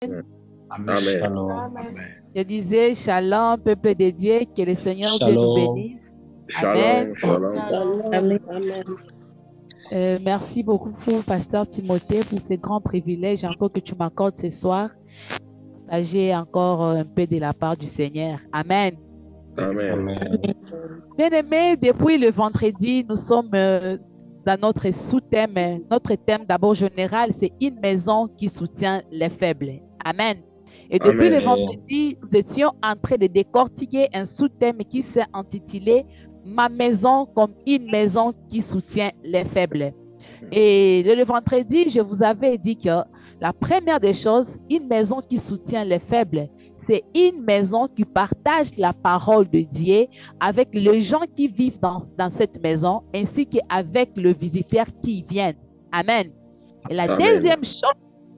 Amen. Amen. Shalom. Amen. Amen. Je disais, shalom, peuple de Dieu, que le Seigneur Dieu nous Shalom. bénisse. Amen. Shalom, shalom. Amen. Merci beaucoup, Pasteur Timothée, pour ce grand privilège encore que tu m'accordes ce soir. Partager encore un peu de la part du Seigneur. Amen. Amen. Amen. Bien-aimés, depuis le vendredi, nous sommes dans notre sous-thème. Notre thème d'abord général, c'est une maison qui soutient les faibles. Amen. Et depuis Amen. le vendredi, nous étions en train de décortiquer un sous-thème qui s'est intitulé « Ma maison comme une maison qui soutient les faibles ». Et le vendredi, je vous avais dit que la première des choses, une maison qui soutient les faibles, c'est une maison qui partage la parole de Dieu avec les gens qui vivent dans cette maison, ainsi qu'avec le visiteur qui vient. Amen. Et la Amen. deuxième chose,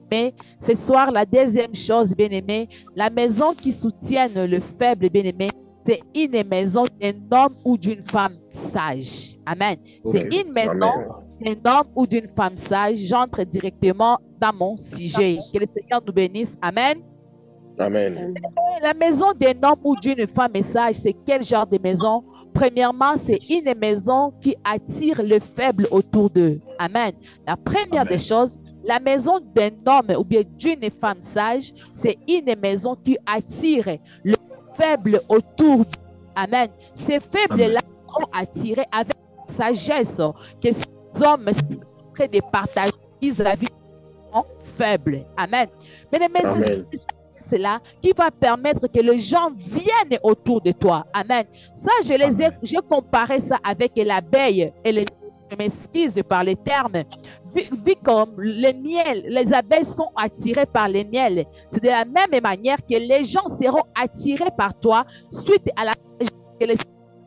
mais ce soir, la deuxième chose, bien-aimé, la maison qui soutient le faible, bien-aimé, c'est une maison d'un homme ou d'une femme sage. Amen. C'est une maison d'un homme ou d'une femme sage. J'entre directement dans mon sujet. Que le Seigneur nous bénisse. Amen. Amen. La maison d'un homme ou d'une femme sage, c'est quel genre de maison? Premièrement, c'est une maison qui attire le faible autour d'eux. Amen. La première Amen. des choses, la maison d'un homme ou bien d'une femme sage, c'est une maison qui attire le faible autour d'eux. Amen. Ces faibles-là sont attirés avec la sagesse que ces hommes sont en train de partager vis-à-vis des faibles. Amen. Mais c'est là qui va permettre que les gens viennent autour de toi. Amen. Ça, j'ai comparé ça avec l'abeille et les... Je m'excuse par les termes. Vu comme le miel, les abeilles sont attirées par le miel. C'est de la même manière que les gens seront attirés par toi suite à la que les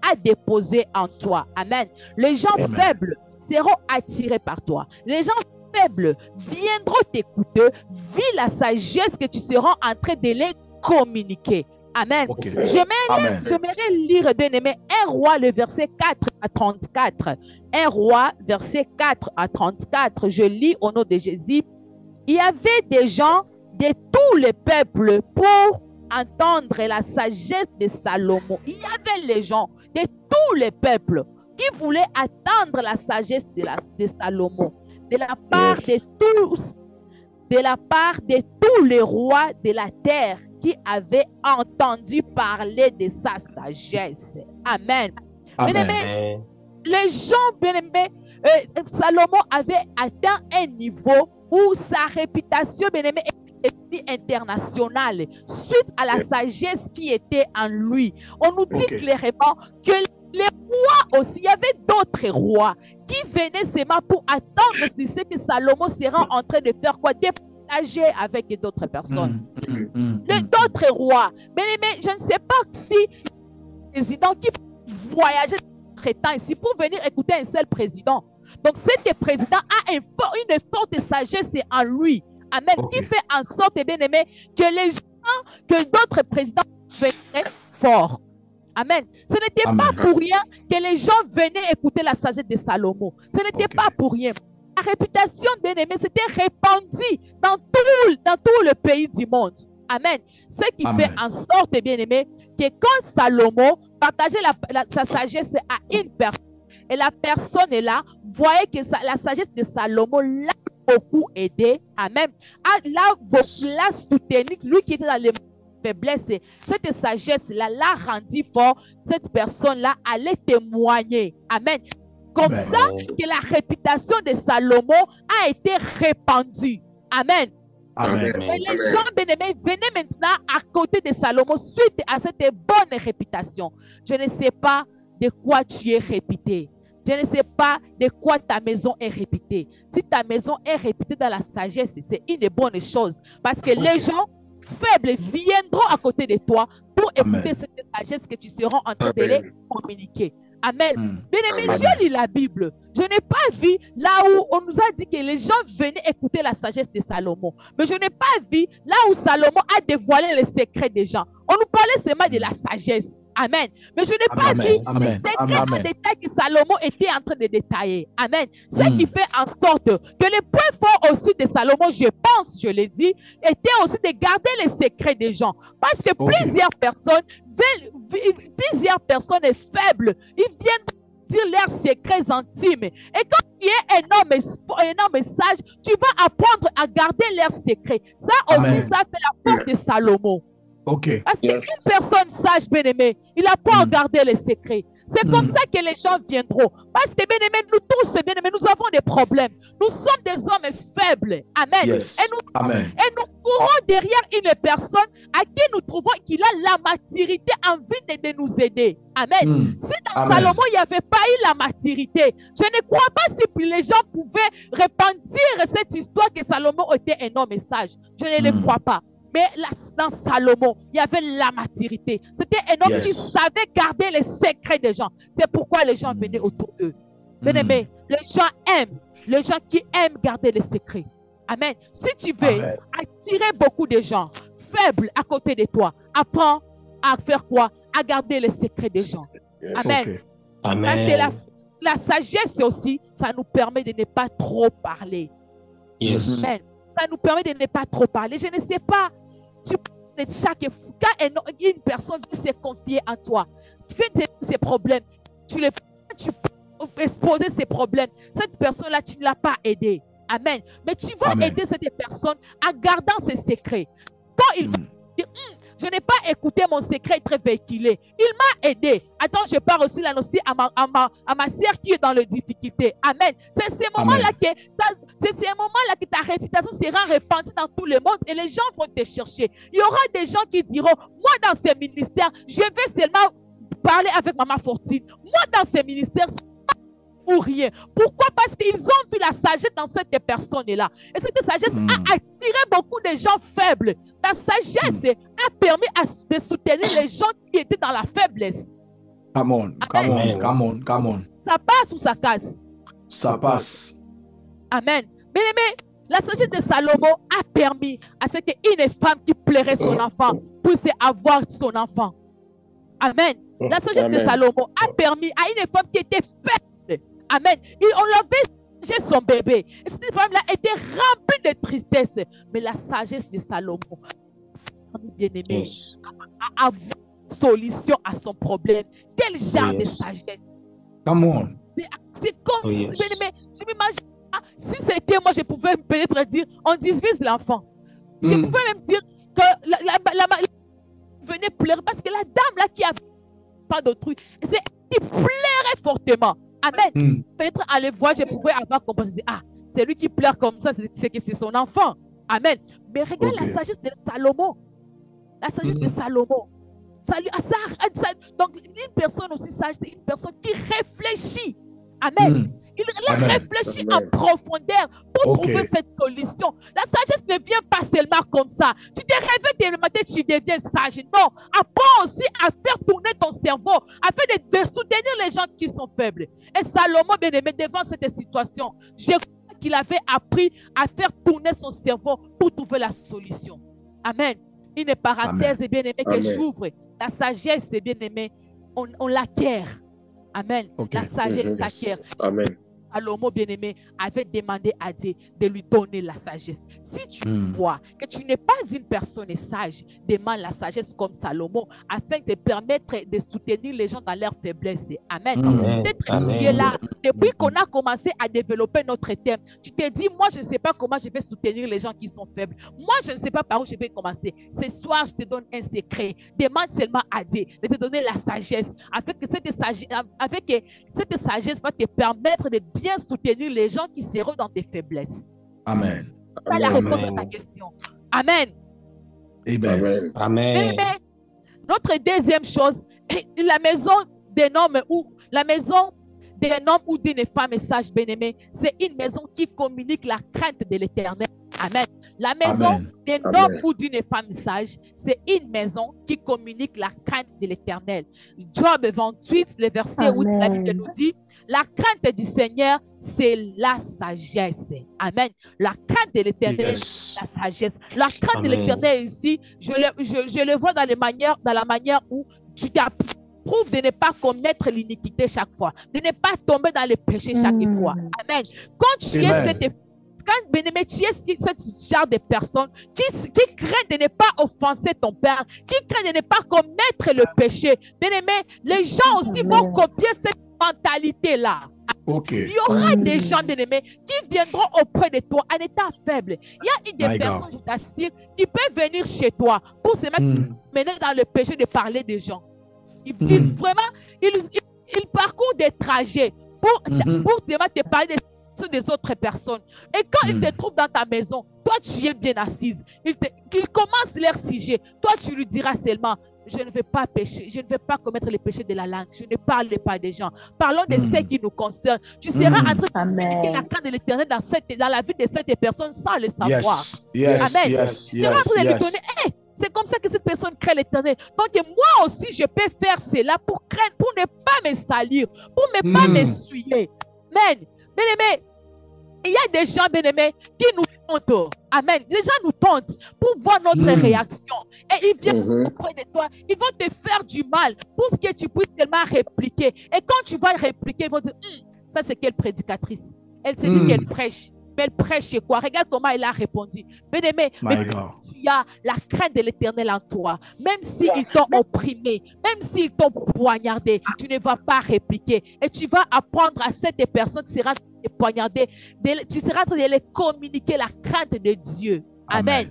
a déposé en toi. Amen. Les gens faibles seront attirés par toi. Les gens faibles viendront t'écouter vu la sagesse que tu seras en train de les communiquer. Amen. Okay. J'aimerais lire, bien aimé, 1 Roi, le verset 4 à 34. 1 Roi, verset 4 à 34. Je lis au nom de Jésus. Il y avait des gens de tous les peuples pour entendre la sagesse de Salomon. Il y avait les gens de tous les peuples qui voulaient attendre la sagesse de Salomon. De la part de tous les rois de la terre qui avaient entendu parler de sa sagesse. Amen. Bien-aimés, les gens, bien-aimés, Salomon avait atteint un niveau où sa réputation, bien-aimé, était internationale suite à la sagesse qui était en lui. On nous dit clairement que les rois aussi, il y avait d'autres rois qui venaient seulement pour attendre ce que Salomon sera en train de faire quoi? De partager avec d'autres personnes. D'autres rois. Mais je ne sais pas si le président qui voyageait très temps ici pour venir écouter un seul président. Donc, cet président a une forte sagesse en lui. Amen. Qui fait en sorte, bien aimé, que les gens, que d'autres présidents venaient forts. Amen. Ce n'était pas pour rien que les gens venaient écouter la sagesse de Salomon. Ce n'était pas pour rien. La réputation, bien aimé, s'était répandue dans tout le pays du monde. Amen. Ce qui fait en sorte, bien aimé, que quand Salomon partageait sa sagesse à une personne, et la personne est là, voyait que la sagesse de Salomon l'a beaucoup aidé. Amen. L'a soutenu, lui qui était dans les faiblesses, cette sagesse-là l'a rendu fort. Cette personne-là allait témoigner. Amen. Comme ça que la réputation de Salomon a été répandue. Amen. Et les gens bien-aimés venaient maintenant à côté de Salomon suite à cette bonne réputation. Je ne sais pas de quoi tu es réputé. Je ne sais pas de quoi ta maison est réputée. Si ta maison est réputée dans la sagesse, c'est une bonne chose. Parce que les gens faibles viendront à côté de toi pour écouter cette sagesse que tu seras en train de les communiquer. Amen. Bien-aimé, j'ai lu la Bible. Je n'ai pas vu là où on nous a dit que les gens venaient écouter la sagesse de Salomon. Mais je n'ai pas vu là où Salomon a dévoilé les secrets des gens. On nous parlait seulement de la sagesse. Amen. Mais je n'ai pas dit les secrets en détail que Salomon était en train de détailler. Amen. Ce qui fait en sorte que les points forts aussi de Salomon, je pense, je l'ai dit, était aussi de garder les secrets des gens. Parce que plusieurs personnes faibles, ils viennent dire leurs secrets intimes. Et quand tu es un homme sage, tu vas apprendre à garder leurs secrets. Ça aussi, ça fait la force de Salomon. Parce qu'une personne sage, bien-aimé, il apprend à garder les secrets. C'est comme ça que les gens viendront. Parce que, bien-aimé, nous tous, bien-aimé, nous avons des problèmes. Nous sommes des hommes faibles. Amen. Et nous courons derrière une personne à qui nous trouvons qu'il a la maturité en vie de nous aider. Amen. Si dans Salomon, il n'y avait pas eu la maturité, je ne crois pas si les gens pouvaient repentir cette histoire que Salomon était un homme sage. Je ne le crois pas. Mais là, dans Salomon, il y avait la maturité. C'était un homme qui savait garder les secrets des gens. C'est pourquoi les gens venaient autour d'eux. Bien-aimés, les gens aiment. Les gens qui aiment garder les secrets. Amen. Si tu veux attirer beaucoup de gens faibles à côté de toi, apprends à faire quoi? À garder les secrets des gens. Amen. Parce que la sagesse aussi, ça nous permet de ne pas trop parler. Amen. Ça nous permet de ne pas trop parler. Je ne sais pas, quand une personne veut se confier en toi, tu fais ses problèmes, tu peux exposer ses problèmes. Cette personne-là, tu ne l'as pas aidée. Amen. Mais tu vas aider cette personne en gardant ses secrets. Quand il va dire, je n'ai pas écouté mon secret être véhiculé. Il m'a aidé. Attends, je parle aussi là aussi à ma sœur qui est dans les difficultés. Amen. C'est ces moments-là que ta réputation sera répandue dans tout le monde et les gens vont te chercher. Il y aura des gens qui diront, moi dans ce ministère, je vais seulement parler avec Maman Fortune. Moi dans ce ministère, ou rien. Pourquoi? Parce qu'ils ont vu la sagesse dans cette personne-là. Et cette sagesse a attiré beaucoup de gens faibles. La sagesse a permis de soutenir les gens qui étaient dans la faiblesse. Come on. Ça passe ou ça casse? Ça passe. Amen. Bien aimé, la sagesse de Salomon a permis à ce qu'une femme qui plairait son enfant puisse avoir son enfant. Amen. La sagesse de Salomon a permis à une femme qui était faible. Amen. On l'avait j'ai son bébé. Et cette femme-là était remplie de tristesse. Mais la sagesse de Salomon, bien-aimé, a avoir solution à son problème. Quel genre de sagesse? Come on. C'est comme, bien-aimé, je m'imagine, si c'était moi, je pouvais peut-être dire, on divise l'enfant. Je pouvais même dire que la venait pleurer parce que la dame là qui avait pas d'autrui, qui pleurait fortement. Amen. Peut-être à les voir, je pouvais avoir compris. Ah, c'est lui qui pleure comme ça, c'est que c'est son enfant. Amen. Mais regarde la sagesse de Salomon. La sagesse de Salomon. Donc, une personne aussi sage, c'est une personne qui réfléchit. Amen. Il réfléchit en profondeur pour trouver cette solution. La sagesse ne vient pas seulement comme ça. Tu te réveilles le matin, tu deviens sage. Non, apprends aussi à faire tourner ton cerveau, afin de soutenir les gens qui sont faibles. Et Salomon, bien aimé, devant cette situation, je crois qu'il avait appris à faire tourner son cerveau pour trouver la solution. Amen. Une parenthèse, bien aimé, que j'ouvre. La sagesse, bien aimé, on l'acquiert. Amen. La sagesse s'acquiert. Amen. Salomon, bien-aimé, avait demandé à Dieu de lui donner la sagesse. Si tu vois que tu n'es pas une personne sage, demande la sagesse comme Salomon afin de permettre de soutenir les gens dans leur faiblesse. Amen. Peut-être tu es là, depuis qu'on a commencé à développer notre thème, tu te dis, moi, je ne sais pas comment je vais soutenir les gens qui sont faibles. Moi, je ne sais pas par où je vais commencer. Ce soir, je te donne un secret. Demande seulement à Dieu de te donner la sagesse, afin que cette sagesse va te permettre de bien soutenir les gens qui seront dans tes faiblesses. Amen. C'est la réponse à ta question. Amen. Amen. Amen. Mais, notre deuxième chose, la maison d'un homme ou d'une femme sage, bien-aimée, c'est une maison qui communique la crainte de l'Éternel. Amen. La maison d'un homme ou d'une femme sage, c'est une maison qui communique la crainte de l'Éternel. Job 28, le verset 8, la Bible nous dit, la crainte du Seigneur, c'est la sagesse. Amen. La crainte de l'Éternel, la sagesse. La crainte de l'Éternel ici, je le vois dans la manière où tu t'appuies prouve de ne pas commettre l'iniquité chaque fois, de ne pas tomber dans le péché chaque fois. Amen. Quand tu es bien-aimé, tu es ce genre de personne qui craint de ne pas offenser ton Père, qui craint de ne pas commettre le péché. Bien-aimé, les gens aussi vont copier cette mentalité-là. Okay. Il y aura des gens, bien-aimés, qui viendront auprès de toi en état faible. Il y a des personnes, je t'assure, qui peuvent venir chez toi pour se mettre mener dans le péché de parler des gens. Ils parcourent des trajets pour te parler des autres personnes. Et quand ils te trouvent dans ta maison, toi, tu es bien assise. Ils commencent leur sujet. Toi, tu lui diras seulement, je ne vais pas pécher, je ne vais pas commettre le péché de la langue, je ne parle pas des gens. Parlons de ce qui nous concerne. Tu seras en train de communiquer la crainte de l'Éternel dans la vie de cette personne sans le savoir. Amen. Tu seras en train de lui donner, c'est comme ça que cette personne crée l'Éternel. Donc moi aussi, je peux faire cela pour craindre, pour ne pas me salir, pour ne pas m'essuyer. Amen. Bien-aimé, il y a des gens, bien-aimés, qui nous tentent. Amen. Les gens nous tentent pour voir notre réaction. Et ils viennent auprès de toi. Ils vont te faire du mal pour que tu puisses tellement répliquer. Et quand tu vas répliquer, ils vont dire, ça c'est quelle prédicatrice? Elle se dit qu'elle prêche. Mais elle prêche quoi? Regarde comment elle a répondu. Bien-aimé, tu as la crainte de l'Éternel en toi. Même s'ils t'ont opprimé, même s'ils t'ont poignardé, tu ne vas pas répliquer. Et tu vas apprendre à cette personne qui sera poignardée, tu seras en train de les communiquer la crainte de Dieu. Amen.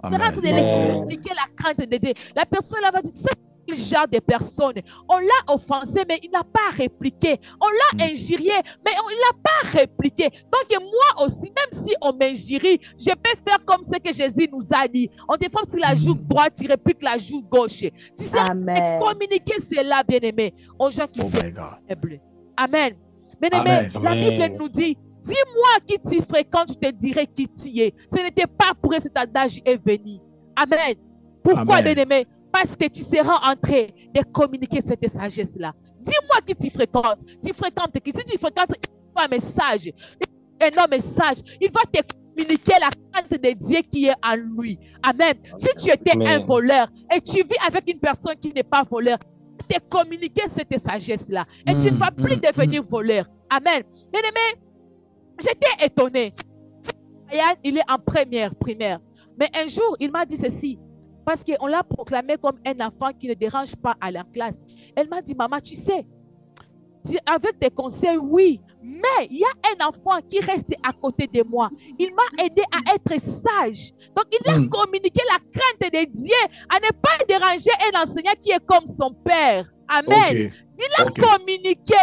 Tu seras en train de les communiquer la crainte de Dieu. La personne là va dire, quel genre de personne? On l'a offensé, mais il n'a pas répliqué. On l'a injurié, mais il n'a pas répliqué. Donc moi aussi, même si on m'injurie, je peux faire comme ce que Jésus nous a dit. On défend sur la joue droite, tu répliques la joue gauche. Tu sais, communiquer cela, bien-aimé, aux gens qui sont faibles. Amen. Bien-aimé, la Bible nous dit, dis-moi qui tu fréquentes, je te dirai qui tu es. Ce n'était pas pour cet adage est venu. Amen. Pourquoi, bien-aimé? Parce que tu seras en train de communiquer cette sagesse-là. Dis-moi qui tu fréquentes. Tu fréquentes qui? Si tu fréquentes un message, un homme sage, il va te communiquer la crainte de Dieu qui est en lui. Amen. Si tu étais un voleur et tu vis avec une personne qui n'est pas voleur, te communiquer cette sagesse-là. Et tu ne vas plus devenir voleur. Amen. Bien-aimé, j'étais étonné. Il est en première primaire. Mais un jour, il m'a dit ceci. Parce qu'on l'a proclamé comme un enfant qui ne dérange pas à la classe. Elle m'a dit, maman, tu sais, avec tes conseils, oui, mais il y a un enfant qui reste à côté de moi. Il m'a aidé à être sage. Donc, il a communiqué la crainte de Dieu à ne pas déranger un enseignant qui est comme son père. Amen. Il a communiqué.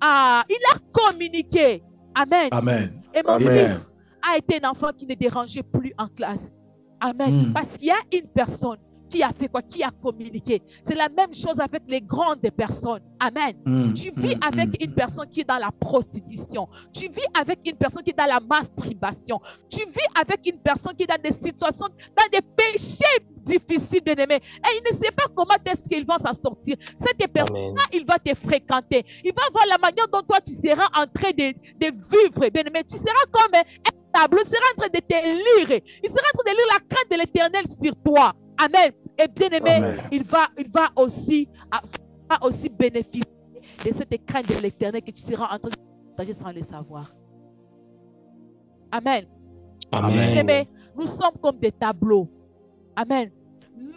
Il a communiqué. Amen. Et mon fils a été un enfant qui ne dérangeait plus en classe. Amen. Parce qu'il y a une personne qui a fait quoi? Qui a communiqué. C'est la même chose avec les grandes personnes. Amen. Tu vis avec une personne qui est dans la prostitution. Tu vis avec une personne qui est dans la masturbation. Tu vis avec une personne qui est dans des situations, dans des péchés difficiles, bien-aimé. Et il ne sait pas comment est-ce qu'ils vont s'en sortir. Cette personne-là, il va te fréquenter. Il va voir la manière dont toi, tu seras en train de vivre, bien-aimé. Tu seras comme un tableau, il sera en train de te lire. Il sera en train de lire la crainte de l'Éternel sur toi. Amen. Et bien-aimé, il va aussi bénéficier de cette crainte de l'Éternel que tu seras en train de partager sans le savoir. Amen. Bien-aimé, nous sommes comme des tableaux. Amen.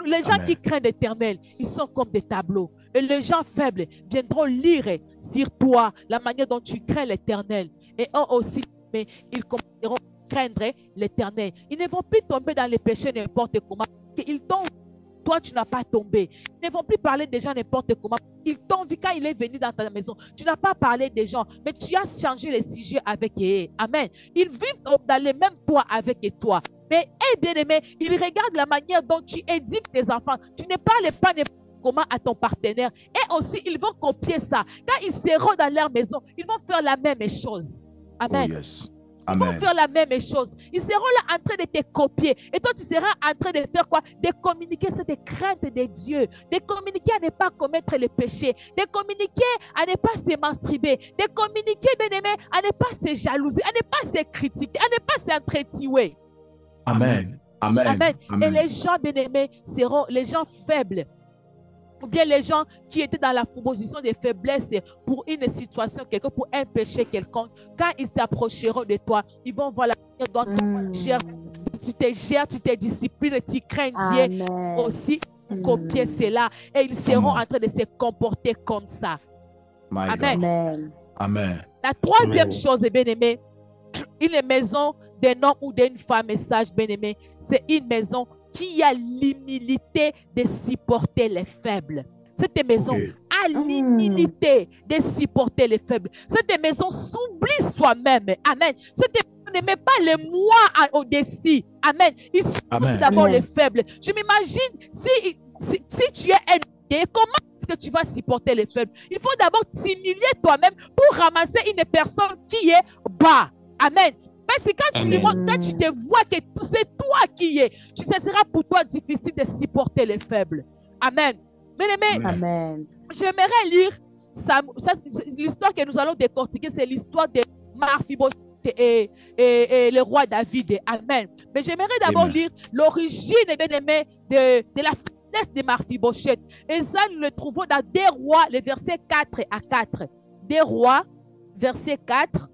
Les gens qui craignent l'Éternel, ils sont comme des tableaux. Et les gens faibles viendront lire sur toi la manière dont tu crains l'Éternel. Et eux aussi, mais ils commenceront à craindre l'Éternel. Ils ne vont plus tomber dans les péchés n'importe comment. Ils tombent. Toi, tu n'as pas tombé. Ils ne vont plus parler des gens n'importe comment. Ils t'ont vu quand il est venu dans ta maison. Tu n'as pas parlé des gens, mais tu as changé les sujets avec eux. Amen. Ils vivent dans les mêmes poids avec toi. Mais, bien-aimé, ils regardent la manière dont tu éduques tes enfants. Tu ne parles pas n'importe comment à ton partenaire. Et aussi, ils vont copier ça. Quand ils seront dans leur maison, ils vont faire la même chose. Amen. Oh yes. Ils vont faire la même chose. Ils seront là en train de te copier. Et toi, tu seras en train de faire quoi? De communiquer cette crainte de Dieu. De communiquer à ne pas commettre le péché. De communiquer à ne pas se masturber. De communiquer, bien-aimé, à ne pas se jalouser, à ne pas se critiquer, à ne pas s'entretuer. Amen. Et les gens, bien-aimés, seront les gens faibles. ou bien les gens qui étaient dans la position de faiblesse pour une situation quelconque, pour un péché quelconque, quand ils s'approcheront de toi, ils vont voir la manière dont tu te gères, tu te disciplines, tu crains Dieu aussi, copier cela, et ils seront en train de se comporter comme ça. Amen. Amen. La troisième chose, bien-aimé, une maison d'un homme ou d'une femme, message bien-aimé, c'est une maison qui a l'humilité de supporter les faibles. Cette maison a l'humilité de supporter les faibles. Cette maison s'oublie soi-même. Amen. Cette maison ne met pas les moi au-dessus. Amen. Il supporte d'abord les faibles. Je m'imagine si tu es un comment est-ce que tu vas supporter les faibles? Il faut d'abord t'humilier toi-même pour ramasser une personne qui est bas. Amen. Parce que quand tu te vois que c'est toi qui es, ce sera pour toi difficile de supporter les faibles. Amen. Bien-aimé, j'aimerais lire l'histoire que nous allons décortiquer, c'est l'histoire de Mephibosheth et le roi David. Amen. Mais j'aimerais d'abord lire l'origine, bien-aimé, de la faiblesse de Mephibosheth. Et ça, nous le trouvons dans 2 Rois, le verset 4 à 4. 2 Rois, verset 4.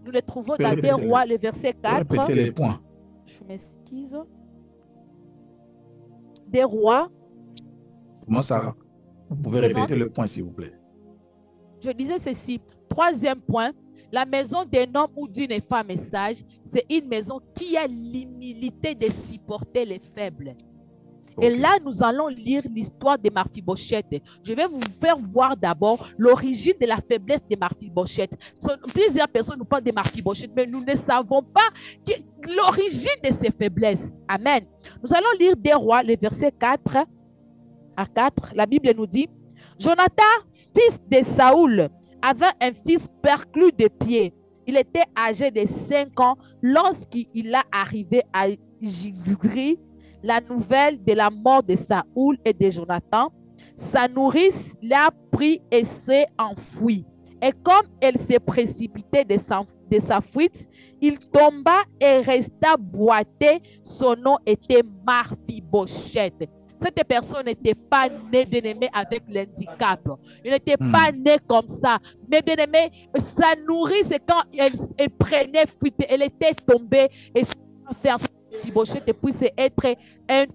Nous le trouvons dans 2 Rois, le verset 4. Répétez les points. Je m'excuse. 2 Rois. Comment ça? Vous pouvez répéter le point, s'il vous plaît. Je disais ceci. 3e point. La maison d'un homme ou d'une femme sage, c'est une maison qui a l'humilité de supporter les faibles. Et là, nous allons lire l'histoire de Mephibosheth. Je vais vous faire voir d'abord l'origine de la faiblesse de Mephibosheth. Plusieurs personnes nous parlent de Mephibosheth, mais nous ne savons pas l'origine de ces faiblesses. Amen. Nous allons lire 2 Rois, le verset 4 à 4. La Bible nous dit, Jonathan, fils de Saoul, avait un fils perclus de pied. Il était âgé de 5 ans lorsqu'il est arrivé à Jizri. La nouvelle de la mort de Saoul et de Jonathan, sa nourrice l'a pris et s'est enfuie. Et comme elle s'est précipitée de sa fuite, il tomba et resta boité. Son nom était Mephibosheth. Cette personne n'était pas née, bien-aimé, avec l'handicap. Il n'était pas né comme ça. Mais bien-aimé, sa nourrice, quand elle prenait fuite, elle était tombée et s'est enfermée. Mephibosheth puisse être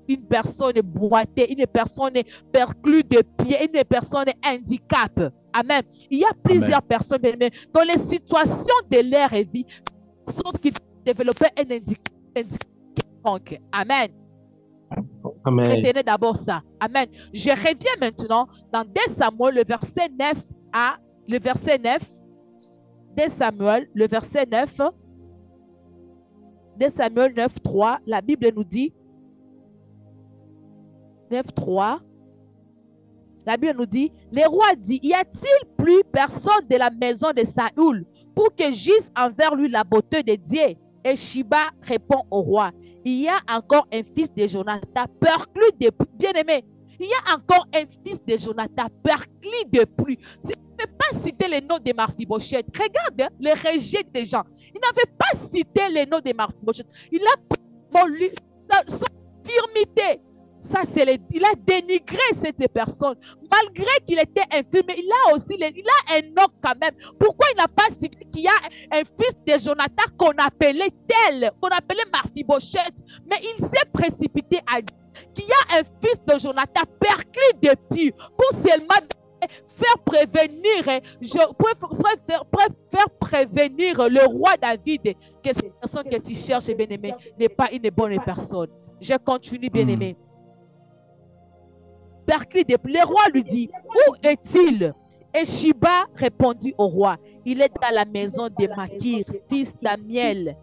une personne boitée, une personne perclue de pied, une personne handicap. Amen. Il y a plusieurs personnes dans les situations de leur vie qui développaient un handicap. Amen. Amen. Retenez d'abord ça. Amen. Je reviens maintenant dans 2 Samuel, le verset 9 à le verset 9. 2 Samuel, le verset 9. 2 Samuel 9, 3, la Bible nous dit, 9, 3, la Bible nous dit, le roi dit, y a-t-il plus personne de la maison de Saoul pour que j'use envers lui la beauté de Dieu? Et Shiba répond au roi, il y a encore un fils de Jonathan, perclus de pluie. Bien-aimé, il y a encore un fils de Jonathan, perclus de pluie. Si tu ne peux pas citer le nom de Mephibosheth, regarde les rejet des gens. Il n'avait pas cité le nom de Mephibosheth. Il a son infirmité. Ça, il a dénigré cette personne. Malgré qu'il était infirme, il a un nom quand même. Pourquoi il n'a pas cité qu'il y a un fils de Jonathan qu'on appelait Mephibosheth, mais il s'est précipité à dire qu'il y a un fils de Jonathan perclus de pluie pour seulement faire prévenir le roi David que cette personne que tu cherches, bien-aimé, n'est pas une bonne personne. Je continue, bien-aimé. Perclus de pluie. Le roi lui dit, où est-il? Et Shiba répondit au roi, il est dans la maison de Makir, fils d'Amiel.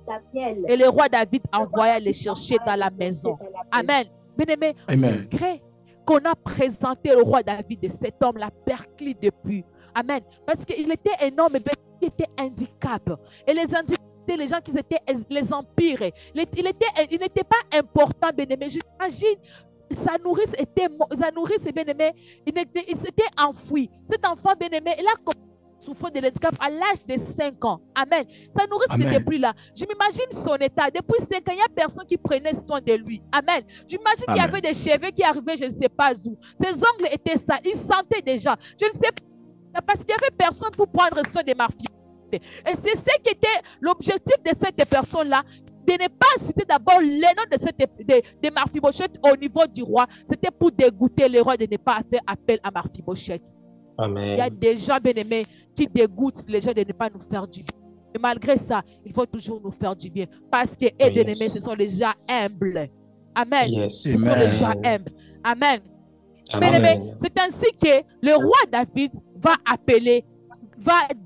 Et le roi David envoya le chercher dans la maison. Amen. Bien-aimé, malgré qu'on a présenté le roi David de cet homme-là, perclus de pluie. Amen. Parce qu'il était un homme qui était handicap. Et les handicapés, les gens qui étaient les empires, il n'était pas important, bien-aimé. J'imagine, sa nourrice était bien-aimée, il s'était enfoui. Cet enfant bien-aimé, il a souffrant de l'handicap à l'âge de 5 ans. Amen. Sa nourrice n'était plus là. Je m'imagine son état. Depuis 5 ans, il n'y a personne qui prenait soin de lui. Amen. J'imagine qu'il y avait des cheveux qui arrivaient, je ne sais pas où. Ses ongles étaient sales. Il sentait déjà. Je ne sais pas, parce qu'il n'y avait personne pour prendre soin de Marfibosheth. Et c'est ce qui était l'objectif de cette personne-là, de ne pas citer d'abord les noms de Marfibosheth au niveau du roi. C'était pour dégoûter le roi de ne pas faire appel à Marfibosheth. Amen. Il y a des gens bien-aimés qui dégoûtent les gens de ne pas nous faire du bien. Et malgré ça, il faut toujours nous faire du bien. Parce que, bien-aimés, ce sont les gens humbles. Amen. Yes. Ce sont les gens humbles. Amen. Bien-aimés, c'est ainsi que le roi David va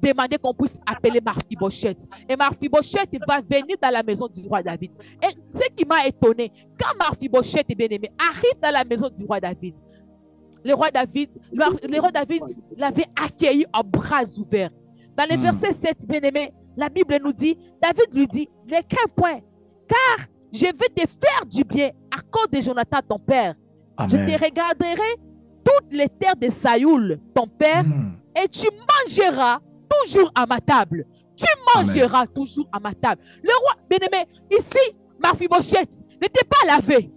demander qu'on puisse appeler Marfibosheth. Et Marfibosheth va venir dans la maison du roi David. Et ce qui m'a étonné, quand Marfibosheth, bien-aimé, arrive dans la maison du roi David, le roi David l'avait accueilli en bras ouverts. Dans le verset 7, bien-aimé, la Bible nous dit, David lui dit, ne crains point, car je vais te faire du bien à cause de Jonathan, ton père. Amen. Je te regarderai toutes les terres de Saoul, ton père, et tu mangeras toujours à ma table. Tu mangeras toujours à ma table. Le roi, bien-aimé, ici, Marfibosheth n'était pas lavé.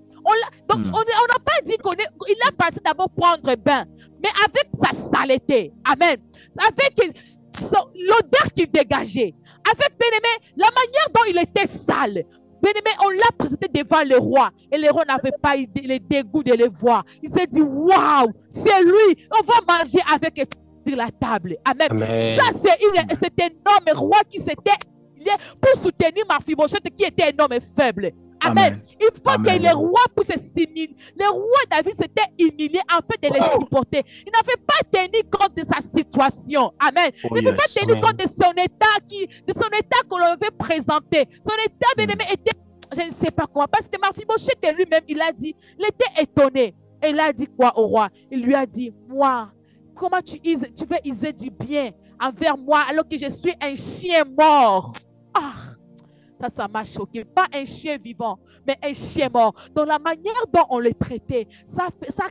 Donc, on n'a pas dit qu'il a passé d'abord prendre bain, mais avec sa saleté. Amen. Avec l'odeur qu'il dégageait. Avec, bien-aimé, la manière dont il était sale. Bien-aimé, on l'a présenté devant le roi. Et le roi n'avait pas eu le dégoût de le voir. Il s'est dit, waouh, c'est lui. On va manger avec sur la table. Amen. Amen. Ça, c'est un homme roi qui s'était lié pour soutenir Marfibosheth qui était un homme faible. Amen. Amen. Il faut que les rois puissent s'humilier. Le roi David s'était humilié en fait de les supporter. Il n'avait pas tenu compte de sa situation. Amen. Il n'avait pas tenu compte de son état qu'on lui avait présenté. Son état, bien-aimé, était, je ne sais pas quoi, parce que Marfibosheth lui-même, il a dit, il était étonné. Et il a dit quoi au roi? Il lui a dit, moi, comment tu veux user du bien envers moi alors que je suis un chien mort? Ah! Ça m'a choqué. Pas un chien vivant, mais un chien mort. Dans la manière dont on le traitait, ça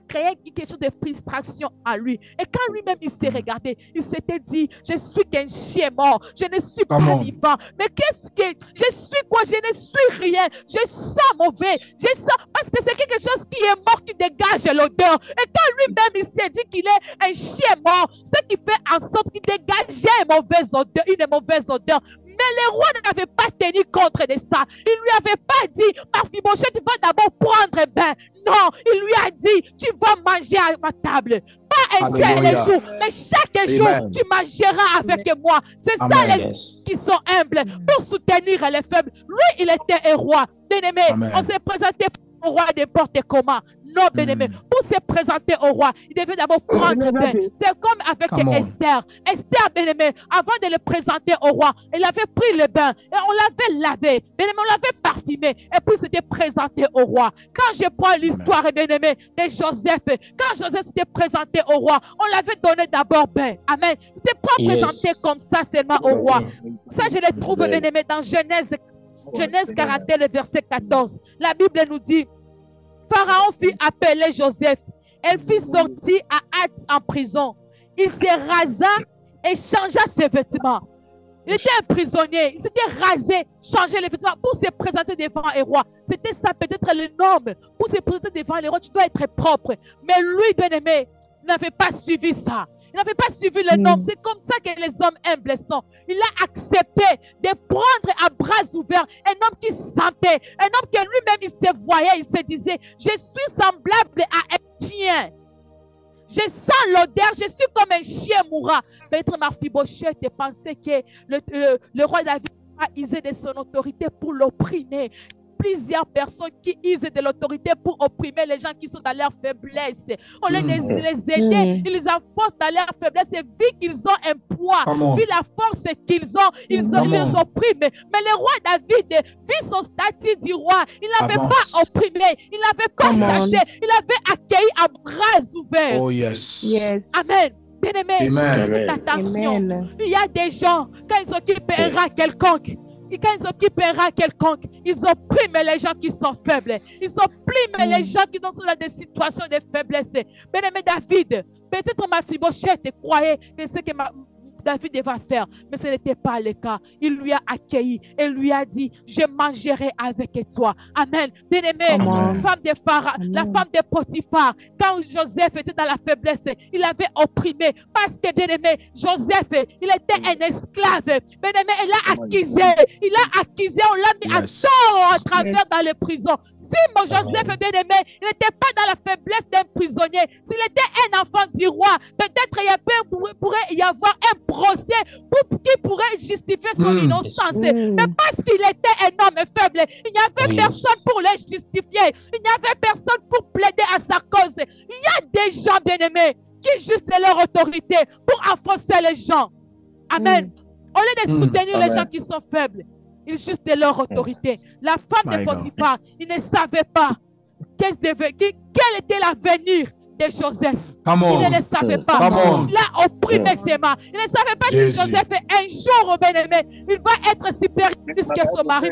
créait quelque chose de frustration à lui. Et quand lui-même, il s'est regardé, il s'était dit, je suis qu'un chien mort, je ne suis pas vivant. Mais qu'est-ce que, je suis quoi? Je ne suis rien. Je sens mauvais. Je sens, parce que c'est quelque chose qui est mort, qui dégage l'odeur. Et quand lui-même, il s'est dit qu'il est un chien mort, ce qui fait en sorte qu'il dégageait une mauvaise odeur. Mais le roi n'avait pas tenu contre de ça. Il lui avait pas dit, Marfibosheth, tu vas d'abord prendre bain. Non, il lui a dit, tu vas manger à ma table. Pas un seul jour, mais chaque jour, tu mangeras avec moi. C'est ça les qui sont humbles pour soutenir les faibles. Lui, il était un roi. Bien-aimé, on s'est présenté au roi n'importe comment. Non, bien-aimé. Pour se présenter au roi, il devait d'abord prendre bain. C'est comme avec Esther. Esther, bien-aimé, avant de le présenter au roi, il avait pris le bain et on l'avait lavé. Bien-aimé, on l'avait parfumé et puis s'était présenté au roi. Quand je prends l'histoire, bien-aimé, de Joseph, quand Joseph s'était présenté au roi, on l'avait donné d'abord bain. Amen. C'était pas présenté comme ça seulement au roi. Ça, je le trouve, bien-aimé, dans Genèse 41, le verset 14. La Bible nous dit, Pharaon fit appeler Joseph. Elle fit sortir à hâte en prison. Il se rasa et changea ses vêtements. Il était un prisonnier. Il s'était rasé, changé les vêtements pour se présenter devant un roi. C'était ça peut-être le norme. Pour se présenter devant les rois, tu dois être propre. Mais lui, bien-aimé, n'avait pas suivi ça. Il n'avait pas suivi les normes. C'est comme ça que les hommes humbles sont. Il a accepté de prendre à bras ouverts un homme qui sentait, un homme que lui-même il se voyait, il se disait, je suis semblable à un chien. Je sens l'odeur, je suis comme un chien mourant. Peut-être Marfibosheth pensait que le roi David a usé de son autorité pour l'opprimer. Plusieurs personnes qui usent de l'autorité pour opprimer les gens qui sont dans leur faiblesse. On les aider, ils les enfoncent dans leur faiblesse et vu qu'ils ont un poids, vu la force qu'ils ont, ils les oppriment. Mais le roi David, vu son statut du roi, il n'avait pas opprimé, il n'avait pas chassé, il avait accueilli à bras ouverts. Oh yes. Amen. Bien-aimé, attention. Il y a des gens, quand ils occupent un rang quelconque, et quand ils occupent un rang quelconque, ils oppriment les gens qui sont faibles. Ils oppriment les gens qui sont dans des situations de faiblesse. Bien-aimé David, peut-être Marfibosheth croyait que ce que David devait faire, mais ce n'était pas le cas. Il lui a accueilli et lui a dit, je mangerai avec toi. Amen. Bien-aimé, femme de Pharaon, la femme de Potiphar, quand Joseph était dans la faiblesse, il avait opprimé parce que, bien-aimé, Joseph, il était un esclave. Bien-aimé, il a accusé, on l'a mis à tort à travers dans les prisons. Si mon Joseph, bien-aimé, il n'était pas dans la faiblesse d'un prisonnier, s'il était un enfant du roi, peut-être il pourrait y avoir un procès qui pourrait justifier son innocence. Mais parce qu'il était un homme faible, il n'y avait personne pour le justifier. Il n'y avait personne pour plaider à sa cause. Il y a des gens, bien-aimés, qui juste de leur autorité pour enfoncer les gens. Amen. Au lieu de soutenir les gens qui sont faibles, ils juste de leur autorité. La femme de Potiphar, il ne savait pas quel était l'avenir de Joseph. Il ne le savait pas. Il a opprimé ses mains. Il ne savait pas si Joseph, un jour, bien-aimé, il va être supérieur plus que son mari.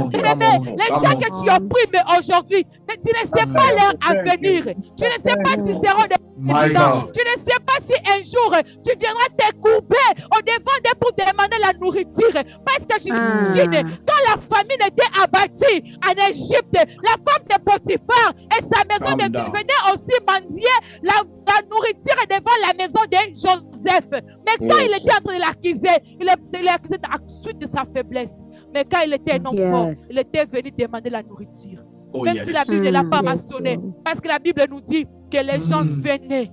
Bien-aimé, les gens que tu opprimes aujourd'hui, tu ne sais pas leur avenir. Tu ne sais pas s'ils seront des présidents. Tu ne sais pas si un jour tu viendras te couper au devant pour demander la nourriture. Parce que j'imagine, quand la famine était abattue en Égypte, la femme de Potiphar et sa maison venaient aussi mendier la nourriture devant la maison de Joseph. Mais quand il était en train de l'accuser, il est accusé à suite de sa faiblesse. Mais quand il était un homme fort, il était venu demander la nourriture. Même si la Bible ne l'a pas mentionné. Parce que la Bible nous dit que les gens venaient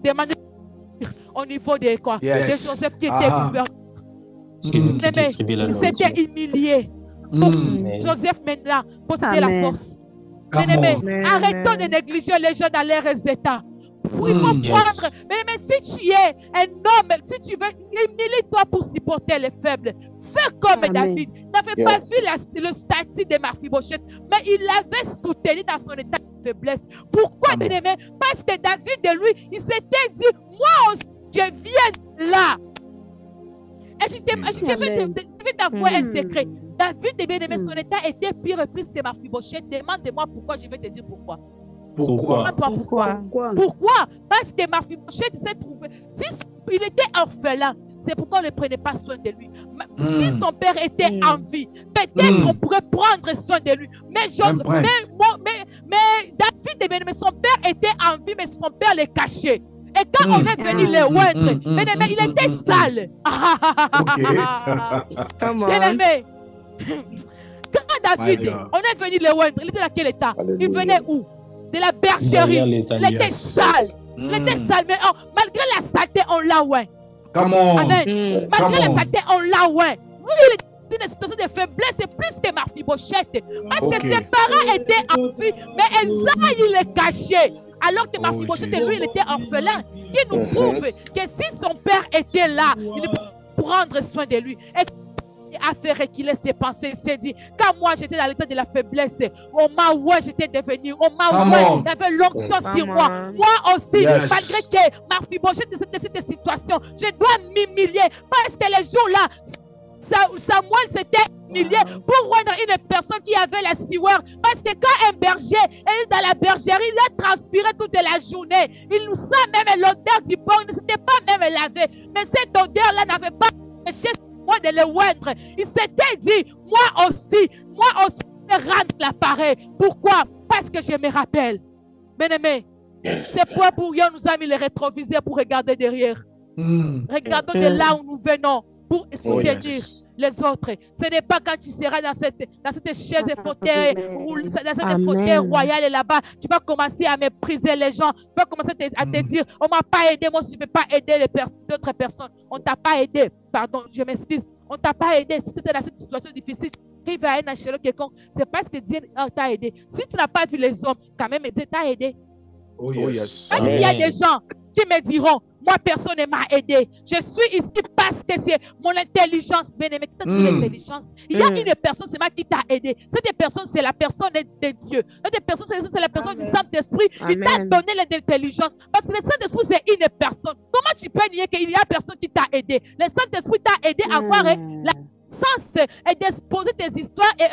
demander au niveau de quoi? De Joseph qui était gouverneur. Il s'était humilié. Joseph maintenant possédait la force. Bien-aimé, arrêtons de négliger les gens dans leurs états. Il faut prendre. Mais si tu es un homme, si tu veux, humilie-toi pour supporter les faibles. Fais comme David. Il n'avait pas vu le statut de Mephibosheth, mais il l'avait soutenu dans son état de faiblesse. Pourquoi, bien-aimé? Parce que David, de lui, il s'était dit, moi aussi, je viens là. Et je vais t'avouer un secret. David, bien-aimé, son état était pire plus que Mephibosheth. Demande-moi pourquoi, je vais te dire pourquoi. Pourquoi? Parce que Mephibosheth s'est trouvé. Si il était orphelin, c'est pourquoi on ne prenait pas soin de lui. Si son père était en vie, peut-être on pourrait prendre soin de lui. Mais David, mais son père était en vie, mais son père le cachait. Et quand on est venu le oindre, il était sale. Bien-aimé, quand David, on est venu le oindre, il était dans quel état? Il venait où? De la bergerie. Il était sale. Il était sale, mais malgré la saleté, on l'a oint. Amen. Malgré la saleté, on l'a oint. Oui, il était dans une situation de faiblesse, c'est plus que Mephibosheth. Parce que ses parents étaient en vie, mais Esaïe, il les cachait. Alors que Mephibosheth, lui, il était orphelin. Qui nous prouve que si son père était là, il pouvait prendre soin de lui. Et il a fait reculer ses pensées. Il s'est dit, quand moi j'étais dans l'état de la faiblesse, on m'a j'étais devenu, on m'a il y avait l'onction sur moi. Moi aussi, malgré que Mephibosheth de cette situation, je dois m'humilier parce que les jours-là, Samuel s'était humilié pour rendre une personne qui avait la sueur. Parce que quand un berger est dans la bergerie, il a transpiré toute la journée. Il nous sent même l'odeur du porc. Il ne s'était pas même lavé. Mais cette odeur-là n'avait pas empêché moi de le oindre. Il s'était dit, moi aussi, je vais rendre l'appareil. Pourquoi? Parce que je me rappelle. Bien-aimé, c'est pourquoi nous a mis les rétroviseurs pour regarder derrière. Regardons de là où nous venons pour soutenir les autres. Ce n'est pas quand tu seras dans cette chaise de fauteuil, dans cette fauteuil royal là-bas, tu vas commencer à mépriser les gens. Tu vas commencer à te dire, on ne m'a pas aidé, moi je ne vais pas aider d'autres personnes. On ne t'a pas aidé. Pardon, je m'excuse. On ne t'a pas aidé. Si tu étais dans cette situation difficile, tu arrives à un échelon quelconque, c'est parce que Dieu t'a aidé. Si tu n'as pas vu les hommes, quand même, Dieu t'a aidé. Parce qu'il y a des gens qui me diront, moi, personne ne m'a aidé. Je suis ici parce que c'est mon intelligence. Bien-aimé, l'intelligence. Il y a une personne, c'est moi qui t'a aidé. Cette personne, c'est la personne de Dieu. Cette personne, c'est la personne du Saint-Esprit. Il t'a donné l'intelligence. Parce que le Saint-Esprit, c'est une personne. Comment tu peux nier qu'il y a personne qui t'a aidé? Le Saint-Esprit t'a aidé à avoir sens est d'exposer tes histoires et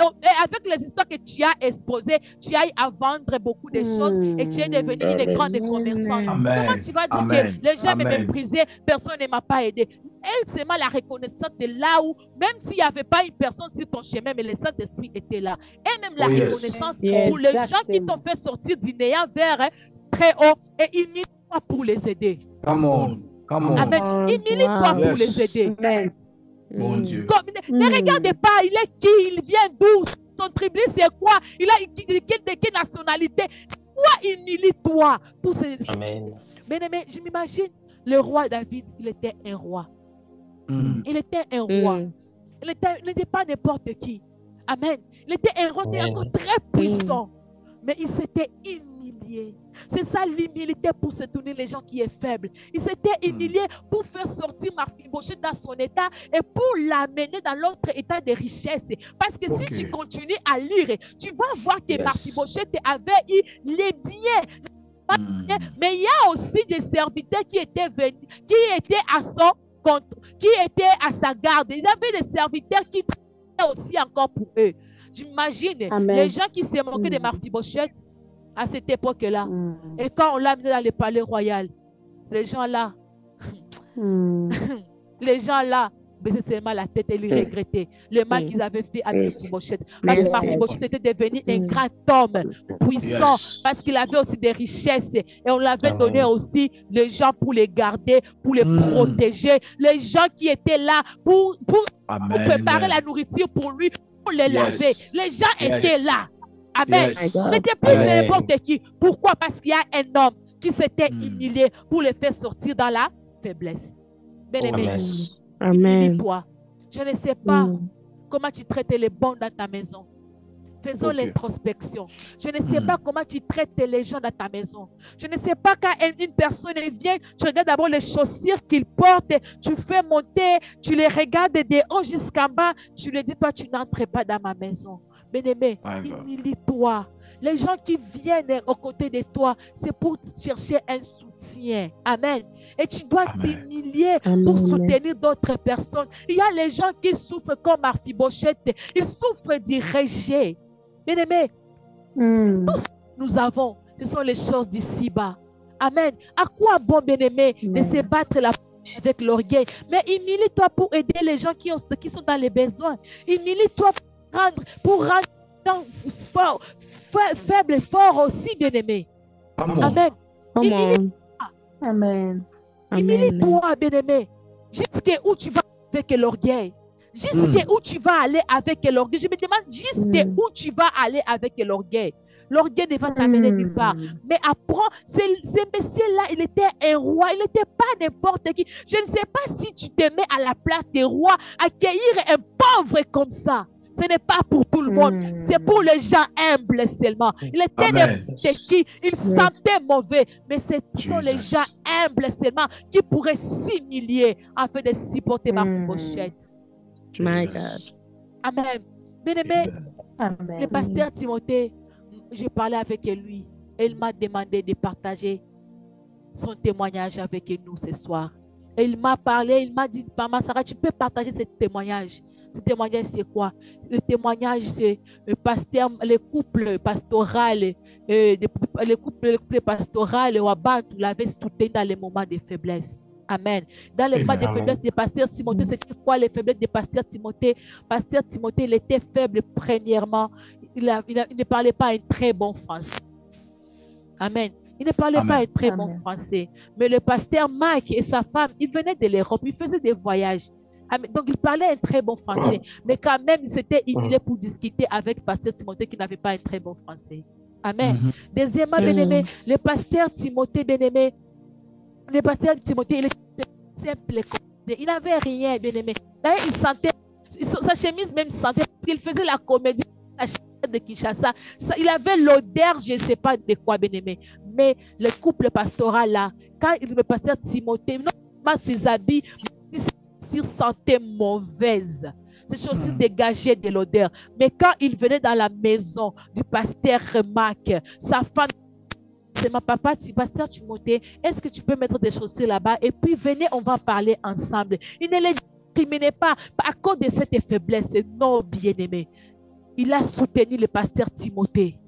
avec les histoires que tu as exposées, tu ailles à vendre beaucoup de choses et tu es devenu une grande commerçante. Comment tu vas dire que les gens m'ont méprisé, personne ne m'a pas aidé? Et c'est la reconnaissance de là où, même s'il n'y avait pas une personne sur ton chemin, mais le Saint-Esprit était là. Et même la reconnaissance pour les gens qui t'ont fait sortir du néant vers très haut et humilie-toi pour les aider. Come on. Amen. Humilie-toi pour les aider. Amen. Mon Dieu. Ne regardez pas, il est qui, il vient d'où, son tribu c'est quoi, il a de quelle nationalité. Toi, humilie-toi pour ces... Amen. Bien-aimé, je m'imagine, le roi David, il était un roi. Il était un roi. Il n'était pas n'importe qui. Amen. Il était un roi qui était encore très puissant. Mais il s'était humilié. C'est ça l'humilité pour se tourner les gens qui est faible. Il s'était humilié pour faire sortir Mephibosheth dans son état et pour l'amener dans l'autre état de richesse. Parce que si tu continues à lire, tu vas voir que Mephibosheth avait eu les biens. Mais il y a aussi des serviteurs qui étaient venus, qui étaient à son compte, qui étaient à sa garde. Il y avait des serviteurs qui travaillaient aussi encore pour eux. J'imagine les gens qui se moquaient de Mephibosheth à cette époque-là. Et quand on l'a amené dans le palais royal, les gens là, baisaient seulement la tête et ils regrettaient le mal qu'ils avaient fait à Mephibosheth. Parce que Mephibosheth était devenu un grand homme puissant, parce qu'il avait aussi des richesses et on l'avait donné aussi les gens pour les garder, pour les protéger, les gens qui étaient là pour préparer la nourriture pour lui, pour les laver. Les gens étaient là. Amen. Il n'était plus n'importe qui. Pourquoi? Parce qu'il y a un homme qui s'était humilié pour les faire sortir dans la faiblesse. Bien-aimé, humilie-toi. Je ne sais pas comment tu traites les bons dans ta maison. Faisons l'introspection. Je ne sais pas comment tu traites les gens dans ta maison. Je ne sais pas quand une personne vient, tu regardes d'abord les chaussures qu'il porte, tu fais monter, tu les regardes de haut jusqu'en bas, tu lui dis, toi, tu n'entres pas dans ma maison. Bien-aimé, humilie-toi. Les gens qui viennent aux côtés de toi, c'est pour chercher un soutien. Amen. Et tu dois t'humilier pour soutenir d'autres personnes. Il y a les gens qui souffrent comme Mephibosheth. Ils souffrent du rejet. Bien-aimé, tout ce que nous avons, ce sont les choses d'ici-bas. Amen. À quoi bon, bien-aimé, de se battre avec l'orgueil? Mais humilie-toi pour aider les gens qui sont dans les besoins. Humilie-toi pour rendre faible et fort aussi, bien-aimé. Amen. Amen. Humilie-toi, bien-aimé. Jusqu'où tu vas avec l'orgueil? Jusqu'où tu vas aller avec l'orgueil? Je me demande jusqu'où tu vas aller avec l'orgueil. L'orgueil ne va t'amener nulle part. Mais apprends, ce monsieur-là, il était un roi. Il n'était pas n'importe qui. Je ne sais pas si tu te mets à la place des rois, accueillir un pauvre comme ça. Ce n'est pas pour tout le monde. C'est pour les gens humbles seulement. Il était n'importe qui. Il sentait mauvais. Mais ce sont les gens humbles seulement qui pourraient s'humilier afin de supporter Mephibosheth. My God. Amen. Bien-aimé, le pasteur Timothée, j'ai parlé avec lui et il m'a demandé de partager son témoignage avec nous ce soir. Et il m'a parlé, il m'a dit, Maman Sarah, tu peux partager ce témoignage. Ce témoignage, c'est quoi? Le témoignage, c'est les couples pastoraux, les couples pastoraux au Abantu l'avaient soutenu dans les moments de faiblesse. Amen. Dans les moments de faiblesse des pasteurs Timothée, c'était quoi les faiblesses des pasteurs Timothée? Pasteur Timothée, il était faible premièrement. Il ne parlait pas un très bon français. Amen. Il ne parlait pas un très bon français. Mais le pasteur Mike et sa femme, ils venaient de l'Europe, ils faisaient des voyages. Amen. Donc, il parlait un très bon français. Mais quand même, il s'était humilié pour discuter avec le pasteur Timothée qui n'avait pas un très bon français. Amen. Deuxièmement, bien-aimé, le pasteur Timothée, bien-aimé, le pasteur Timothée, il était simple. Il n'avait rien, bien-aimé. D'ailleurs, il sentait, sa chemise même sentait, parce qu'il faisait la comédie de Kinshasa. Il avait l'odeur, je ne sais pas de quoi, bien-aimé. Mais le couple pastoral, là, quand le pasteur Timothée, non seulement ses habits, ses sentait mauvaise. Ces choses dégageaient de l'odeur. Mais quand il venait dans la maison du pasteur Marc, sa femme, c'est ma papa, pasteur Timothée, est-ce que tu peux mettre des chaussures là-bas? Et puis venez, on va parler ensemble. Il ne les dit discriminait pas à cause de cette faiblesse. Non, bien-aimé. Il a soutenu le pasteur Timothée.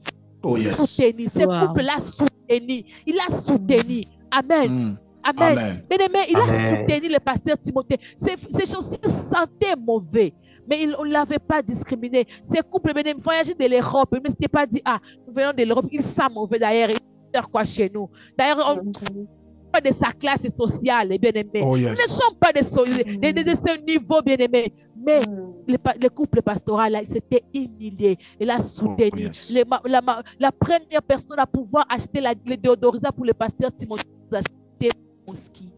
Oh, yes. Soutenu. Ce Wow. couple l'a soutenu. Il a soutenu. Amen. Amen. Amen. Bien-aimé, il a Amen. soutenu le pasteur Timothée. Ces choses-ci sentaient mauvais. Mais on ne l'avait pas discriminé. Ces couples venaient voyager de l'Europe. Mais ce n'était pas dit, ah, nous venons de l'Europe. Il sent mauvais d'ailleurs. Il va faire quoi chez nous? D'ailleurs, on n'est pas de sa classe sociale, bien-aimé. Oh, Nous yes. ne sommes pas de ce niveau, bien-aimé. Mais le couple pastoral, là, il s'était humilié. Il a soutenu. Oh, yes. La première personne à pouvoir acheter le déodorisant pour le pasteur Timothée, c'était Moski.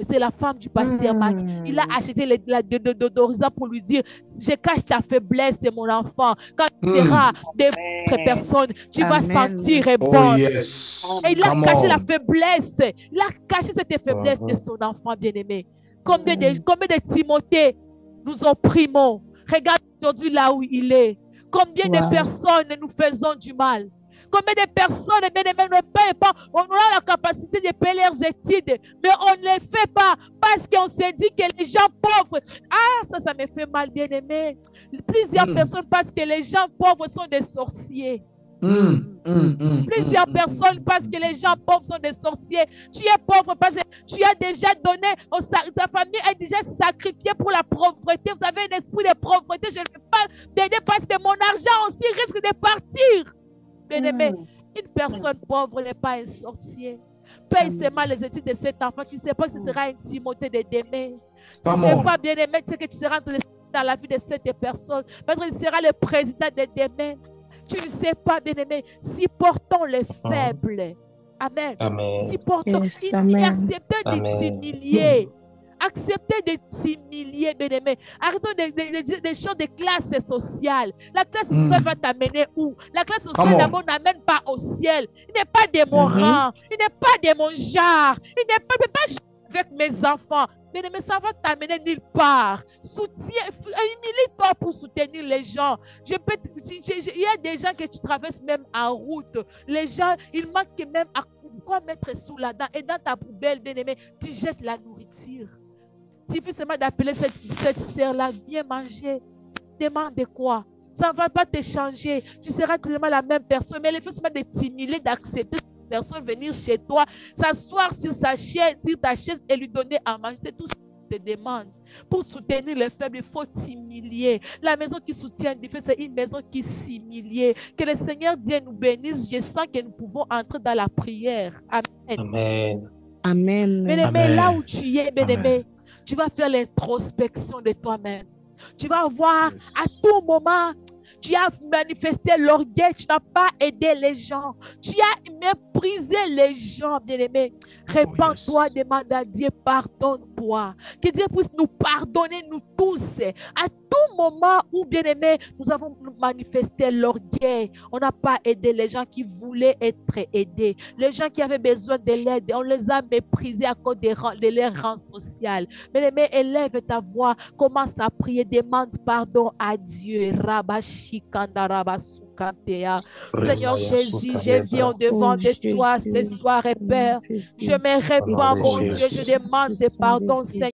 C'est la femme du pasteur Marc. Il a acheté le déodorisant pour lui dire, je cache ta faiblesse, c'est mon enfant. Quand tu verras d'autres personnes, tu vas Amen. sentir Oh, bon. yes. Et il a Come caché on. la faiblesse. Il a caché cette faiblesse de son enfant bien-aimé. Combien de Timothée nous opprimons? Regarde aujourd'hui là où il est. Combien de personnes nous faisons du mal? Combien de personnes, bien-aimés, ne paient pas? On a la capacité de payer leurs études, mais on ne les fait pas parce qu'on s'est dit que les gens pauvres. Ah, ça me fait mal, bien-aimé. Plusieurs personnes pensent que les gens pauvres sont des sorciers. Plusieurs personnes parce que les gens pauvres sont des sorciers. Tu es pauvre parce que tu as déjà donné, ta famille a déjà sacrifié pour la pauvreté. Vous avez un esprit de pauvreté. Je ne vais pas t'aider parce que mon argent aussi risque de partir. Bien-aimé, une personne pauvre n'est pas un sorcier. Paye seulement les études de cet enfant. Tu ne sais pas que ce sera un Timothée de demain. Tu ne sais pas, bien-aimé, tu sais que tu seras dans la vie de cette personne. Peut-être que tu seras le président de demain. Tu ne sais pas, bien-aimé. Supportons les faibles. Amen. Amen. Supportons. Yes, Il amen. acceptait de Amen. t'humilier. Acceptez de t'humilier, bien-aimé. Arrêtons de dire des choses de classe sociale. La classe sociale va t'amener où? La classe sociale d'abord n'amène pas au ciel. Il n'est pas de mon rang. Il n'est pas de mon genre. Il ne peut pas jouer avec mes enfants. Bien-aimé, ça va t'amener nulle part. Humilie-toi pour soutenir les gens. Il y a des gens que tu traverses même en route. Les gens, il manque même à quoi mettre sous la dent. Et dans ta poubelle, bien-aimé, tu jettes la nourriture. Il suffit seulement d'appeler cette sœur-là, viens manger. Demande de quoi? Ça ne va pas te changer. Tu seras toujours la même personne. Mais le fait seulement de t'humilier, d'accepter cette personne venir chez toi, s'asseoir sur ta chaise et lui donner à manger. C'est tout ce qu'il te demande. Pour soutenir les faibles, il faut t'humilier. La maison qui soutient Dieu, c'est une maison qui s'humilie. Que le Seigneur Dieu nous bénisse. Je sens que nous pouvons entrer dans la prière. Amen. Amen. Amen. Bien-aimé, là où tu es, bien-aimé, tu vas faire l'introspection de toi-même. Tu vas voir à tout moment, tu as manifesté l'orgueil, tu n'as pas aidé les gens. Tu as méprisé les gens, bien-aimé. Répands-toi, demande à Dieu, pardonne-toi. Que Dieu puisse nous pardonner, nous tous. À tout moment où, bien-aimé, nous avons manifesté l'orgueil. On n'a pas aidé les gens qui voulaient être aidés. Les gens qui avaient besoin de l'aide, on les a méprisés à cause de leur rang social. Bien-aimé, élève ta voix, commence à prier, demande pardon à Dieu. Seigneur Jésus, je viens devant de toi ce soir, et Père. Je me répands, mon Dieu, je demande pardon, Seigneur.